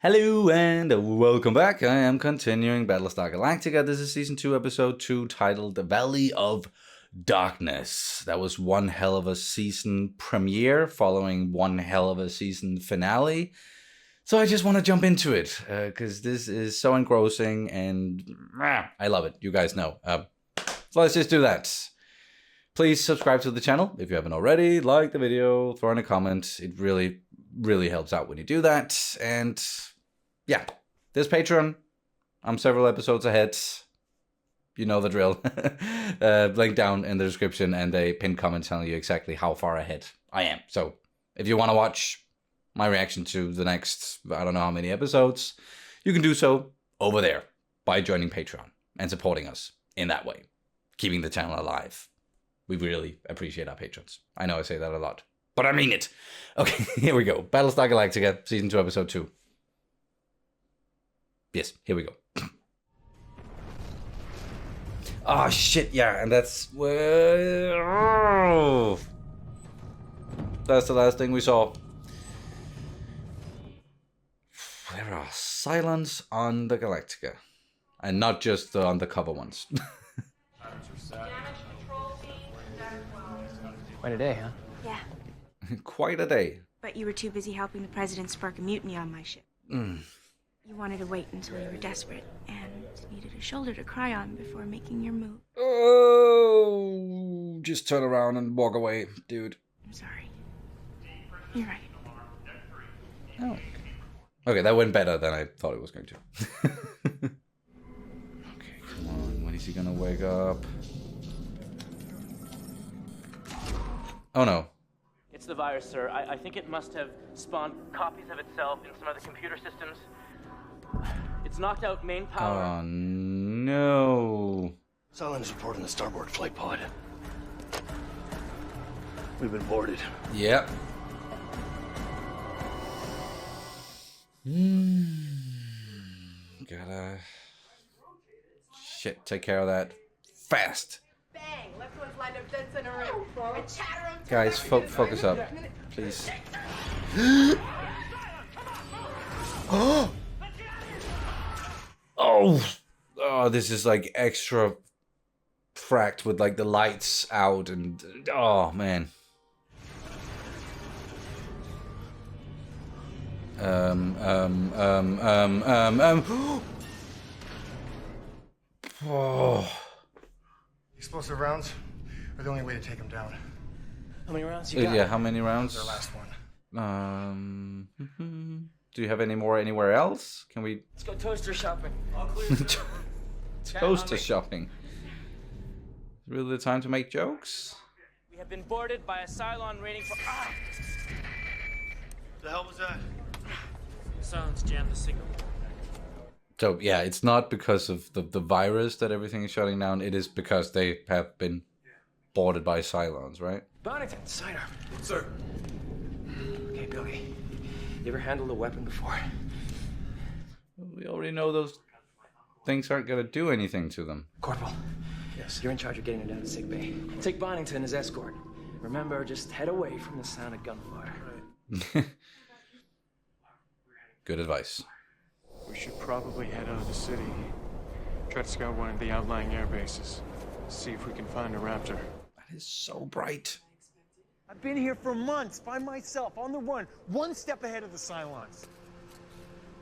Hello and welcome back. I am continuing Battlestar Galactica. This is Season 2, Episode 2, titled The Valley of Darkness. That was one hell of a season premiere, following one hell of a season finale. So I just want to jump into it, because this is so engrossing, and I love it. You guys know. So let's just do that. Please subscribe to the channel if you haven't already. Like the video, throw in a comment. It really, really helps out when you do that. And yeah, there's Patreon. I'm several episodes ahead. You know the drill. Link down in the description and a pinned comment telling you exactly how far ahead I am. So if you want to watch my reaction to the next, I don't know how many episodes, you can do so over there by joining Patreon and supporting us in that way, keeping the channel alive. We really appreciate our patrons. I know I say that a lot, but I mean it. Okay, here we go. Battlestar Galactica, Season 2, Episode 2. Yes, here we go. Oh, shit, yeah, and that's where... Oh. That's the last thing we saw. There are Cylons on the Galactica. And not just the undercover ones. Quite a day, huh? Yeah, Quite a day. but you were too busy helping the president spark a mutiny on my ship. You wanted to wait until you were desperate and needed a shoulder to cry on before making your move. Oh, just turn around and walk away, dude. I'm sorry. You're right. Oh. Okay, that went better than I thought it was going to. Okay, come on. When is he gonna wake up? Oh no. It's the virus, sir. I think it must have spawned copies of itself in some other computer systems. It's knocked out main power. Oh no. Cylon is reporting the starboard flight pod. We've been boarded. Yep. Gotta... Shit, take care of that fast. Bang! Left one's lined up dead center ring. A chatter on Guys, focus up, please. Oh, this is like extra fracked with like the lights out and oh man. Oh. Explosive rounds are the only way to take him down. How many rounds you got? Yeah, how many rounds? Their last one. Do you have any more anywhere else? Can we Let's go toaster shopping. All clear. toaster shopping? Is really the time to make jokes? We have been boarded by a Cylon raiding for... The hell was that? Silence jammed the signal. So yeah, it's not because of the virus that everything is shutting down. It is because they have been boarded by Cylons, right? Bonington, sidearm. Sir. Okay, Billy. You ever handled a weapon before? We already know those things aren't gonna do anything to them. Corporal. Yes. You're in charge of getting her down to sick bay. Take Bonington as escort. Remember, just head away from the sound of gunfire. Good advice. We should probably head out of the city. Try to scout one of the outlying air bases. See if we can find a raptor. That is so bright. I've been here for months by myself, on the run, one step ahead of the Cylons.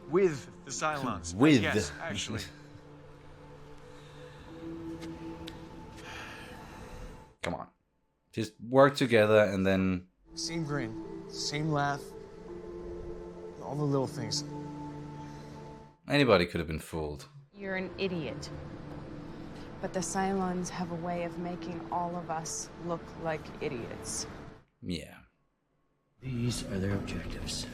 With the Cylons. With. Yes, actually. Come on. Just work together and then... Same grin, same laugh, all the little things. Anybody could have been fooled. You're an idiot. But the Cylons have a way of making all of us look like idiots. Yeah. These are their objectives.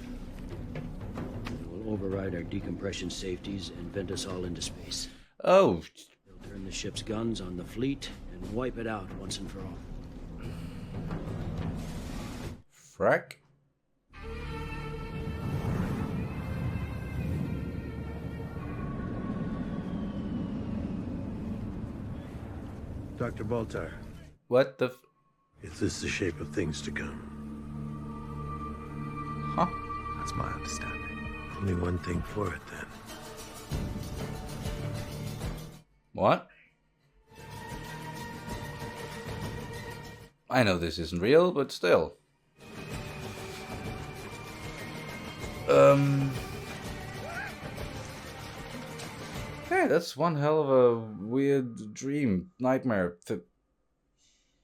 They will override our decompression safeties and vent us all into space. Oh. They'll turn the ship's guns on the fleet and wipe it out once and for all. Frack? Dr. Baltar, What the f... is this the shape of things to come? Huh? That's my understanding. Only one thing for it, then. What? I know this isn't real, but still. Hey, that's one hell of a weird dream, nightmare.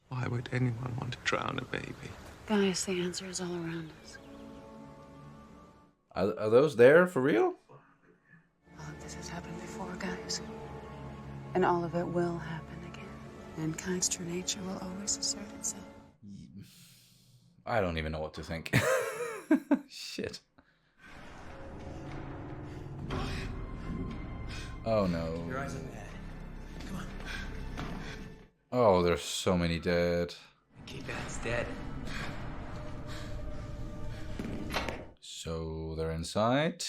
Why would anyone want to drown a baby? Guys, the answer is all around us. Are those there for real? All of this has happened before, guys. And all of it will happen again. Mankind's true nature will always assert itself. I don't even know what to think. Shit. Oh no. Your eyes on that. Come on. Oh, there's so many dead. K-Bat's dead. So they're inside.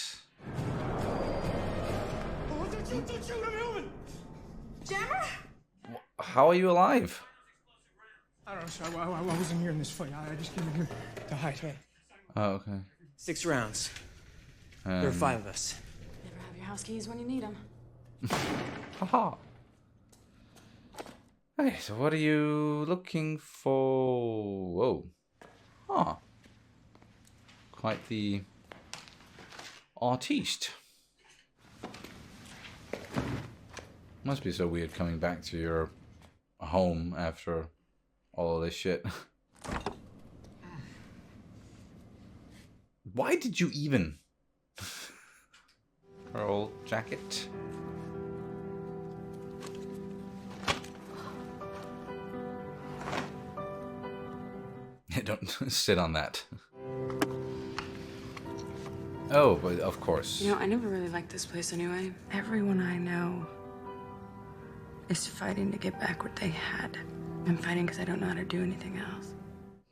Jammer? How are you alive? I don't know, sir. I wasn't here in this fight. I just came in here to hide. Hey. Oh, okay. 6 rounds. There are 5 of us. Never have your house keys when you need them. Haha. Hey, so what are you looking for? Whoa. Huh. Quite the artiste. Must be so weird coming back to your home after all of this shit. Why did you even? Pearl jacket. Don't sit on that. Oh, but of course. You know, I never really liked this place anyway. Everyone I know is fighting to get back what they had. I'm fighting because I don't know how to do anything else.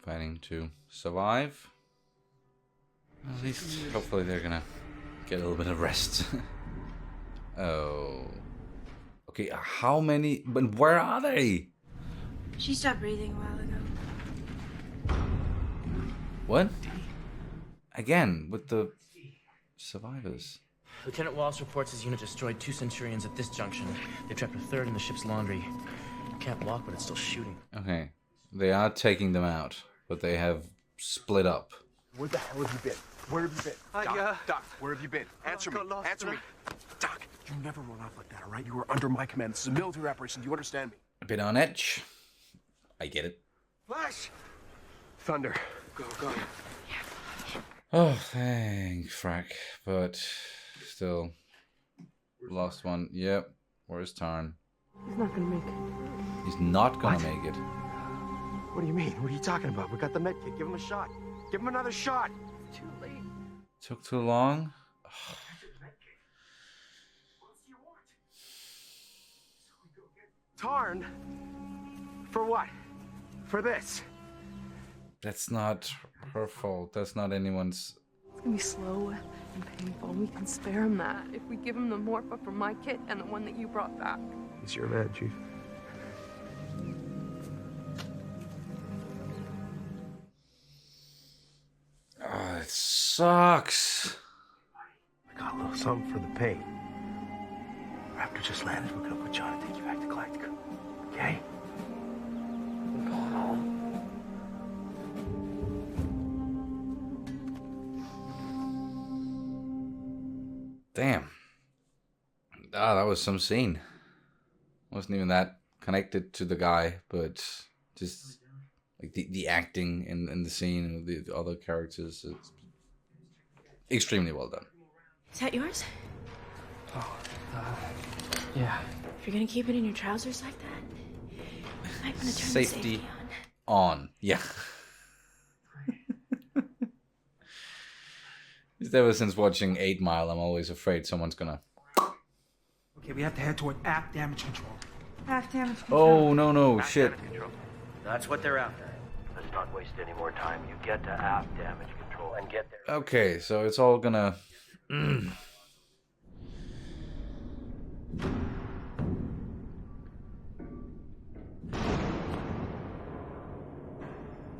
Fighting to survive. At least, hopefully they're gonna get a little bit of rest. Oh. Okay, how many? But where are they? She stopped breathing a while ago. What? Again, with the survivors. Lieutenant Wallace reports his unit destroyed 2 Centurions at this junction. They trapped a 3rd in the ship's laundry. Can't walk, but it's still shooting. Okay. They are taking them out, but they have split up. Where the hell have you been? Where have you been? Doc, where have you been? Answer me. Answer me. Doc, you never run off like that, all right? You were under my command. This is a military operation. Do you understand me? A bit on edge. I get it. Flash! Thunder. Go, go. Oh, thank frack. But still. Lost one. Yep. Where's Tarn? He's not gonna make it. He's not gonna make it. What do you mean? What are you talking about? We got the med kit. Give him a shot. Give him another shot. Too late. Took too long. Tarn? For what? For this? That's not her fault. That's not anyone's. It's gonna be slow and painful. We can spare him that if we give him the Morpha from my kit and the one that you brought back. He's your man, Chief. Oh, it sucks. I got a little something for the pain. Raptor just landed. We're gonna put you on and take you back to Galactica. Okay? We're going home. Damn. Ah, that was some scene. Wasn't even that connected to the guy, but just like the acting in the scene and the other characters, it's extremely well done. Is that yours? Oh, yeah. If you're gonna keep it in your trousers like that, you might want to turn the safety on. Yeah. Ever since watching 8 Mile, I'm always afraid someone's gonna. Okay, we have to head toward aft damage control. Aft damage control. Oh no, shit. That's what they're after. Let's not waste any more time. You get to aft damage control and get there. Okay, so it's all gonna.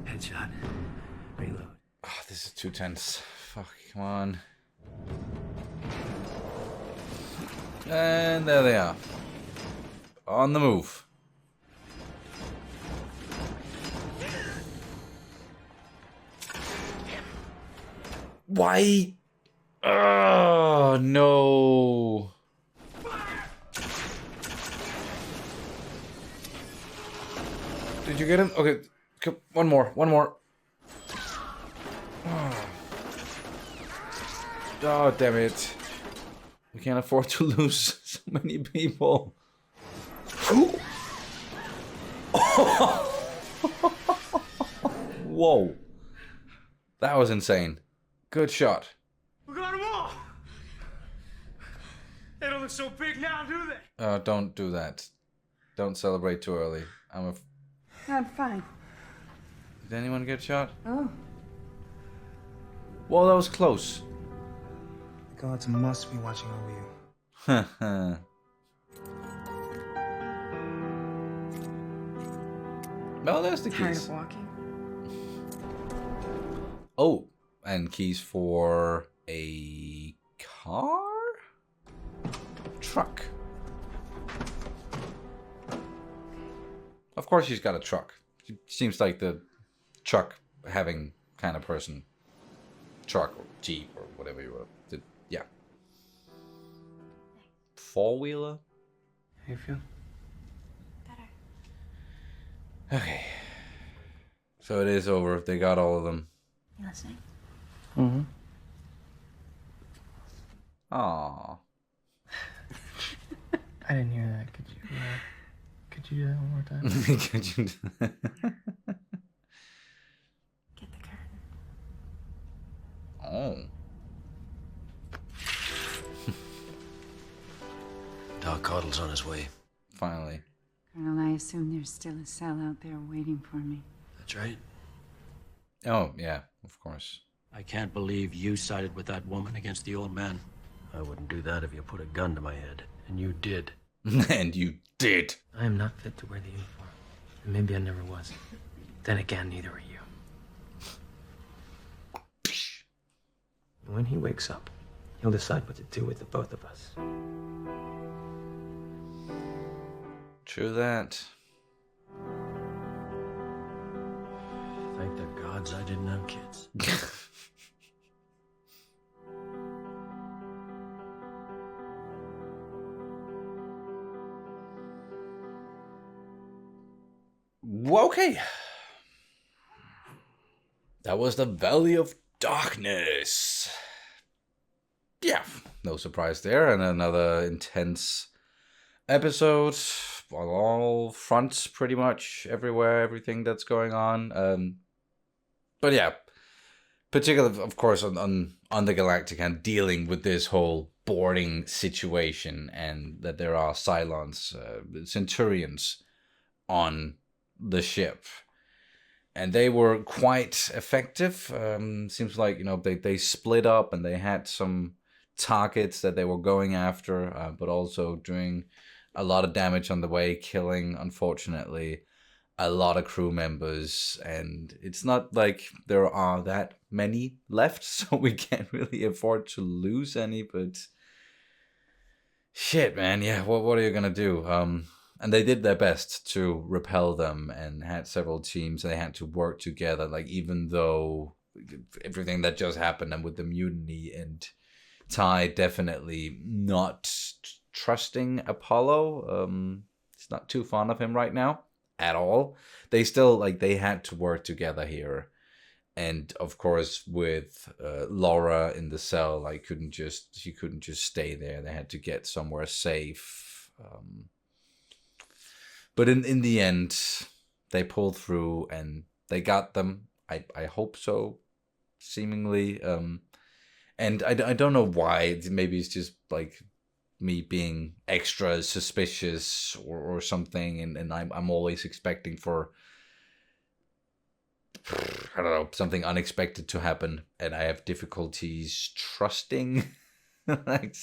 Headshot. Reload. Oh, this is too tense. Fuck, come on. And there they are. On the move. Why? Oh, no. Did you get him? Okay, one more. Oh, damn it. We can't afford to lose so many people. Whoa. That was insane. Good shot. We got them all! They don't look so big now, do they? Don't do that. Don't celebrate too early. I'm fine. Did anyone get shot? Oh. Well, that was close. The gods must be watching over you. Haha. Well, there's the Tired keys. of walking? Oh, and keys for a car? Truck. Of course she's got a truck. She seems like the truck having kind of person. Truck or Jeep or whatever you were. Yeah. Four-wheeler? How you feel? Okay. So it is over. They got all of them. You listening? Mm-hmm. Aww. I didn't hear that. Could you do that one more time? Could you do that? Get the curtain. Oh. Doc Cottle's on his way. Finally. Colonel, I assume there's still a cell out there waiting for me. That's right. Oh, yeah, of course. I can't believe you sided with that woman against the old man. I wouldn't do that if you put a gun to my head. And you did. And you did. I am not fit to wear the uniform. And maybe I never was. Then again, neither are you. When he wakes up, he'll decide what to do with the both of us. True that. Thank the gods I didn't have kids. Okay. That was the Valley of Darkness. Yeah, no surprise there. And another intense episode on all fronts, pretty much everywhere, everything that's going on. But yeah, particularly, of course, on the Galactica and dealing with this whole boarding situation, and that there are Cylons, Centurions on the ship, and they were quite effective. Seems like, you know, they split up and they had some targets that they were going after, but also doing a lot of damage on the way, killing, unfortunately, a lot of crew members. And it's not like there are that many left, so we can't really afford to lose any, but shit, man. Yeah, what are you gonna do? And they did their best to repel them and had several teams, and they had to work together, like, even though everything that just happened and with the mutiny, and Ty definitely not trusting Apollo. He's not too fond of him right now at all. They still, like, they had to work together here. And of course, with Laura in the cell, like, she couldn't just stay there. They had to get somewhere safe. But in the end, they pulled through and they got them. I hope so, seemingly. And I don't know why. Maybe it's just like me being extra suspicious or something. And I'm always expecting for, I don't know, something unexpected to happen. And I have difficulties trusting like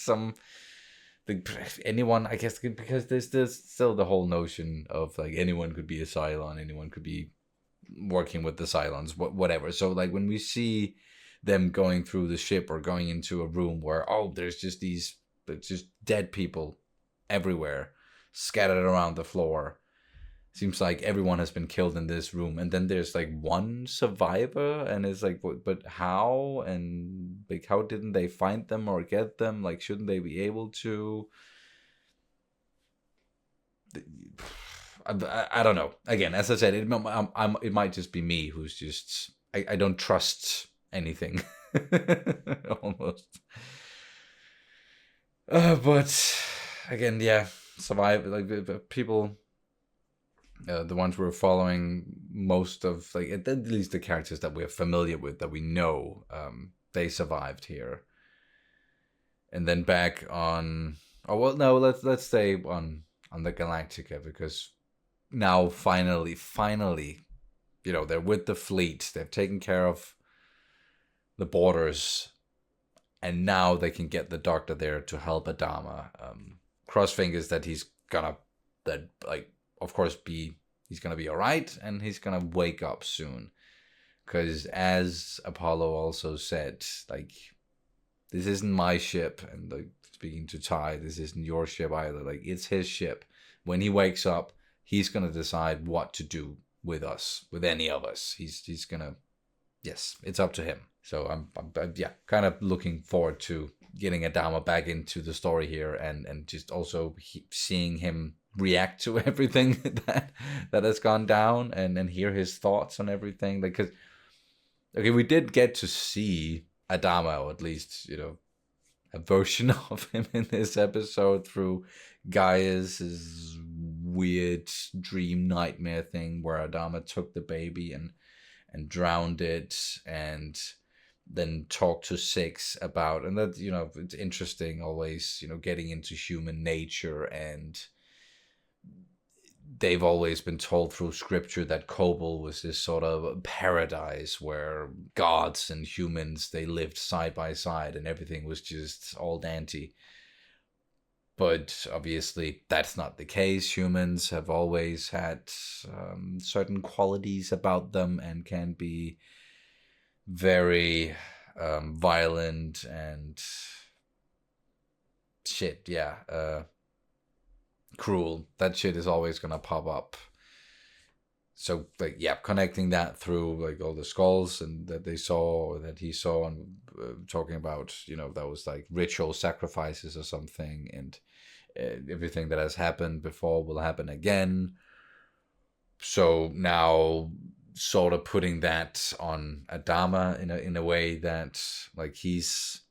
anyone, I guess, because there's still the whole notion of, like, anyone could be a Cylon, anyone could be working with the Cylons, whatever. So, like, when we see them going through the ship or going into a room where, oh, there's just these There's just dead people everywhere, scattered around the floor. Seems like everyone has been killed in this room, and then there's like one survivor, and it's like, but how? And like, how didn't they find them or get them? Like, shouldn't they be able to? I don't know. Again, as I said, it might just be me who's just I don't trust anything almost. But again, yeah, survive like the people. The ones we're following, most of like at least the characters that we're familiar with, that we know, they survived here. And then back on, oh well, no, let's stay on the Galactica, because now finally, you know, they're with the fleet. They've taken care of the borders, and now they can get the Doctor there to help Adama. Cross fingers that he's gonna of course he's gonna be all right, and he's gonna wake up soon, because as Apollo also said, like, this isn't my ship, and like speaking to Ty, this isn't your ship either. Like, it's his ship. When he wakes up, he's gonna decide what to do with us, with any of us. He's gonna, yes, it's up to him. So I'm yeah, kind of looking forward to getting Adama back into the story here, and just also seeing him react to everything that has gone down, and hear his thoughts on everything. Like, because okay, we did get to see Adama, or at least, you know, a version of him in this episode through Gaius's weird dream nightmare thing where Adama took the baby and drowned it, and then talked to Six about, and that, you know, it's interesting always, you know, getting into human nature. And they've always been told through scripture that Kobol was this sort of paradise where gods and humans, they lived side by side, and everything was just all dandy. But obviously that's not the case. Humans have always had certain qualities about them, and can be very violent and shit, yeah, cruel. That shit is always gonna pop up. So like, yeah, connecting that through like all the skulls and that they saw, or that he saw, and talking about, you know, that was like ritual sacrifices or something, and everything that has happened before will happen again. So now sort of putting that on Adama in a way that, like, he's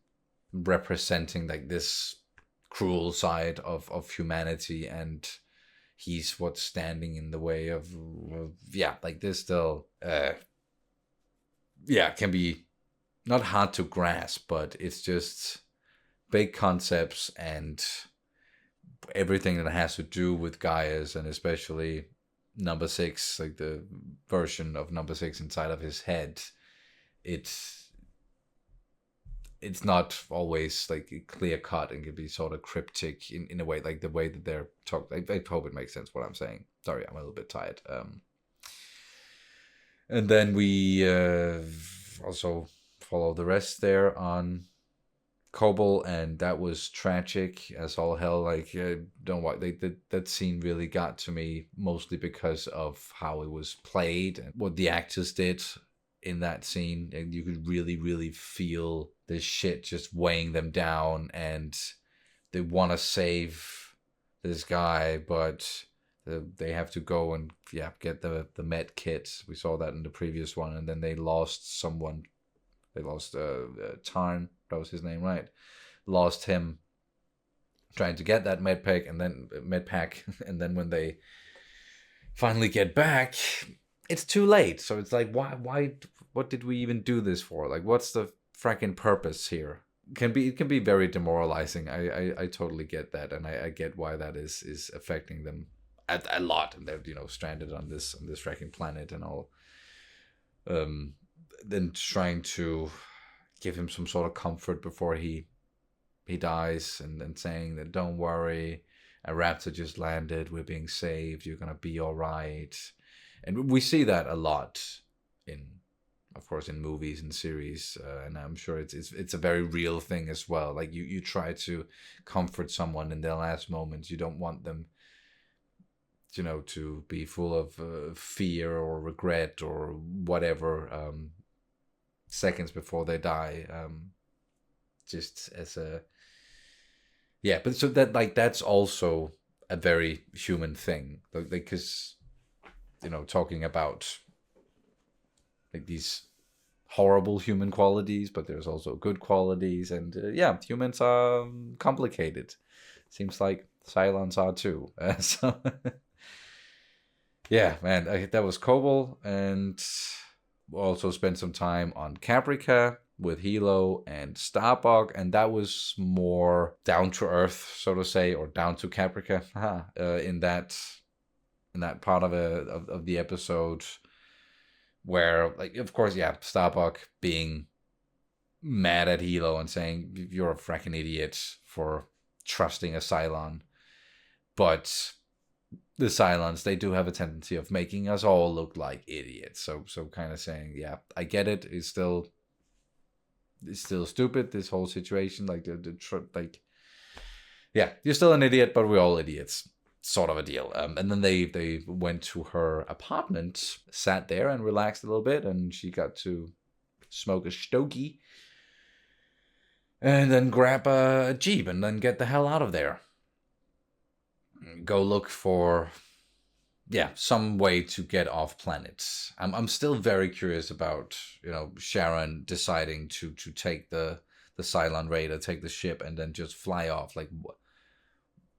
representing like this cruel side of humanity, and he's what's standing in the way of yeah, like this still yeah, can be not hard to grasp, but it's just big concepts, and everything that has to do with Gaius, and especially number 6, like the version of number 6 inside of his head. It's not always like clear cut, and can be sort of cryptic in a way, like the way that they're talking. I hope it makes sense what I'm saying. Sorry, I'm a little bit tired. And then we also follow the rest there on Kobol, and that was tragic as all hell. Like, don't worry, that scene really got to me, mostly because of how it was played and what the actors did in that scene. And you could really feel this shit just weighing them down, and they want to save this guy, but they have to go and get the med kit. We saw that in the previous one, and then they lost someone. They lost Tarn, that was his name, right? Lost him trying to get that med pack, and then when they finally get back, it's too late. So it's like, why what did we even do this for? Like, what's the fracking purpose here? It can be very demoralizing. I totally get that, and I get why that is affecting them a lot, and they're, you know, stranded on this fracking planet and all. Then trying to give him some sort of comfort before he dies, and then saying that, don't worry, a raptor just landed, we're being saved, you're gonna be all right. And we see that a lot in of course, in movies and series, and I'm sure it's a very real thing as well. Like you try to comfort someone in their last moments. You don't want them, to be full of fear or regret or whatever seconds before they die. Just as a but so that's also a very human thing, because talking about like these horrible human qualities, but there's also good qualities, and humans are complicated. Seems like Cylons are too. So yeah, man, that was Kobol, and we also spent some time on Caprica with Hilo and Starbuck, and that was more down to earth, so to say, or down to Caprica in that part of the episode, where, like, of course, Starbuck being mad at Hilo and saying you're a fracking idiot for trusting a Cylon, but the Cylons, they do have a tendency of making us all look like idiots. So kind of saying, I get it. It's still stupid, this whole situation. Like you're still an idiot, but we're all idiots, sort of a deal. And then they went to her apartment, sat there and relaxed a little bit, and she got to smoke a stogie, and then grab a jeep and then get the hell out of there. Go look for some way to get off planet. I'm still very curious about Sharon deciding to take the Cylon Raider, take the ship, and then just fly off. Like,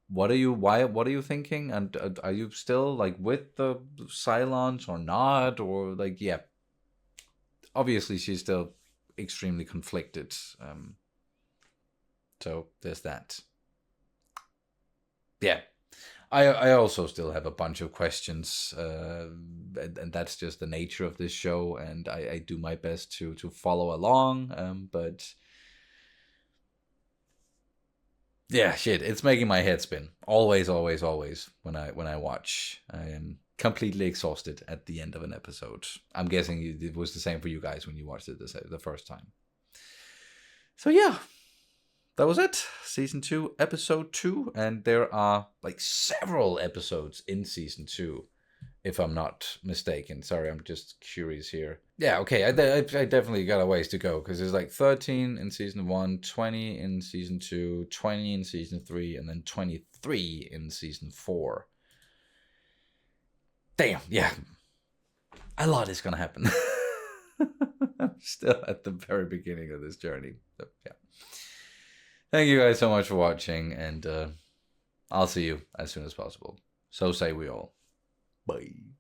what are you thinking? And are you still like with the Cylons or not? Or like, obviously she's still extremely conflicted. So there's that. I also still have a bunch of questions, and that's just the nature of this show, and I do my best to follow along, but it's making my head spin. Always when I watch. I am completely exhausted at the end of an episode. I'm guessing it was the same for you guys when you watched it the first time. So that was it. Season 2, episode 2. And there are like several episodes in season 2, if I'm not mistaken. Sorry, I'm just curious here. Yeah, okay. I definitely got a ways to go, because there's like 13 in season 1, 20 in season 2, 20 in season 3, and then 23 in season 4. Damn, a lot is gonna happen. I'm still at the very beginning of this journey. So, thank you guys so much for watching, and I'll see you as soon as possible. So say we all. Bye.